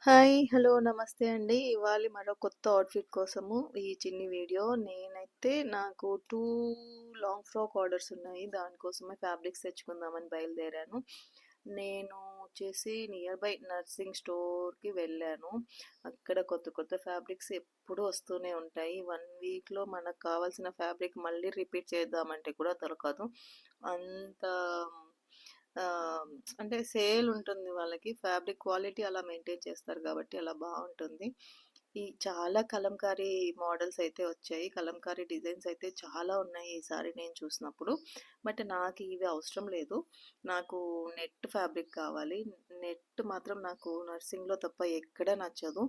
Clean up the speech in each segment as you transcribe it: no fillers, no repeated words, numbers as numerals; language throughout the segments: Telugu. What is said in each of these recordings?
హాయ్! హలో! నమస్తే అండి. ఇవాళ మరో కొత్త అవుట్‌ఫిట్ కోసము ఈ చిన్ని వీడియో. నేనైతే నాకు 2 లాంగ్ ఫ్రాక్ ఆర్డర్స్ ఉన్నాయి. దానికోసమే ఫ్యాబ్రిక్స్ తెచ్చుకుందామని బయలుదేరాను. నేను వచ్చేసి నియర్ బై నర్సింగ్ స్టోర్‌కి వెళ్ళాను. అక్కడ కొత్త కొత్త ఫ్యాబ్రిక్స్ ఎప్పుడూ వస్తూనే ఉంటాయి. 1 వీక్‌లో మనకు కావాల్సిన ఫ్యాబ్రిక్ మళ్ళీ రిపీట్ చేద్దామంటే కూడా దొరకదు. అంత ఆహ్, అంటే సేల్ ఉంటుంది వాళ్ళకి. ఫ్యాబ్రిక్ క్వాలిటీ అలా మెయింటైన్ చేస్తారు కాబట్టి అలా బావుంటుంది. ఈ చాలా కలంకారీ మోడల్స్ అయితే వచ్చాయి. కలంకారీ డిజైన్స్ అయితే చాలా ఉన్నాయి ఈసారి నేను చూసినప్పుడు. బట్ నాకు ఇవి అవసరం లేదు. నాకు నెట్ ఫ్యాబ్రిక్ కావాలి. నెట్ మాత్రం నాకు నర్సింగ్‌లో తప్ప ఎక్కడ నచ్చదు.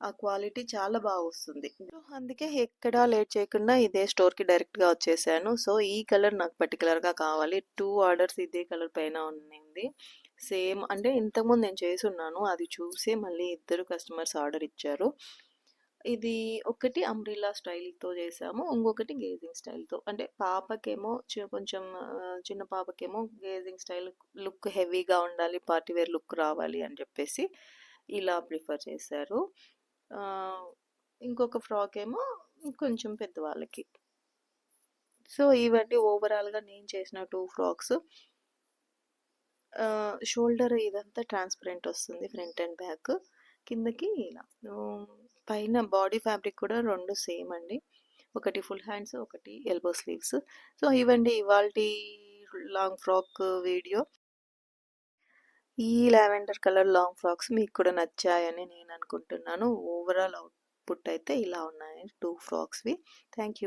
ఆ క్వాలిటీ చాలా బాగొస్తుంది. సో, అందుకే ఎక్కడా లేట్ చేయకుండా ఇదే స్టోర్‌కి డైరెక్ట్‌గా వచ్చేసాను. సో, ఈ కలర్ నాకు పర్టిక్యులర్‌గా కావాలి. 2 ఆర్డర్స్ ఇదే కలర్ పైన ఉన్నింది. సేమ్ అంటే ఇంతకుముందు నేను చేసున్నాను. అది చూసే మళ్ళీ ఇద్దరు కస్టమర్స్ ఆర్డర్ ఇచ్చారు. ఇది ఒకటి అంబ్రెల్లా స్టైల్‌తో చేసాము. ఇంకొకటి గేజింగ్ స్టైల్‌తో. అంటే పాపకేమో కొంచెం చిన్న పాపకేమో గేజింగ్ స్టైల్ లుక్ హెవీగా ఉండాలి. పార్టీ వేర్ లుక్ రావాలి అని చెప్పేసి ఇలా ప్రిఫర్ చేశారు. ఆహ్, ఇంకొక ఫ్రాక్ ఏమో కొంచెం పెద్దవాళ్ళకి. సో, ఇవన్నీ ఓవరాల్‌గా నేను చేసిన 2 ఫ్రాక్స్. షోల్డర్ ఇదంతా ట్రాన్స్‌పరెంట్ వస్తుంది ఫ్రంట్ అండ్ బ్యాక్. కిందకి ఇలా. హ్మ్, పైన బాడీ ఫ్యాబ్రిక్ కూడా 2 సేమ్ అండి. ఒకటి ఫుల్ హ్యాండ్స్, ఒకటి ఎల్బో స్లీవ్స్. సో, ఇవండి ఇవాల్టి లాంగ్ ఫ్రాక్ వీడియో. ఈ లావెండర్ కలర్ లాంగ్ ఫ్రాక్స్ మీకు కూడా నచ్చాయని నేను అనుకుంటున్నాను. ఓవరాల్ అవుట్‌పుట్ అయితే ఇలా ఉన్నాయి 2 ఫ్రాక్స్‌వి. Thank you.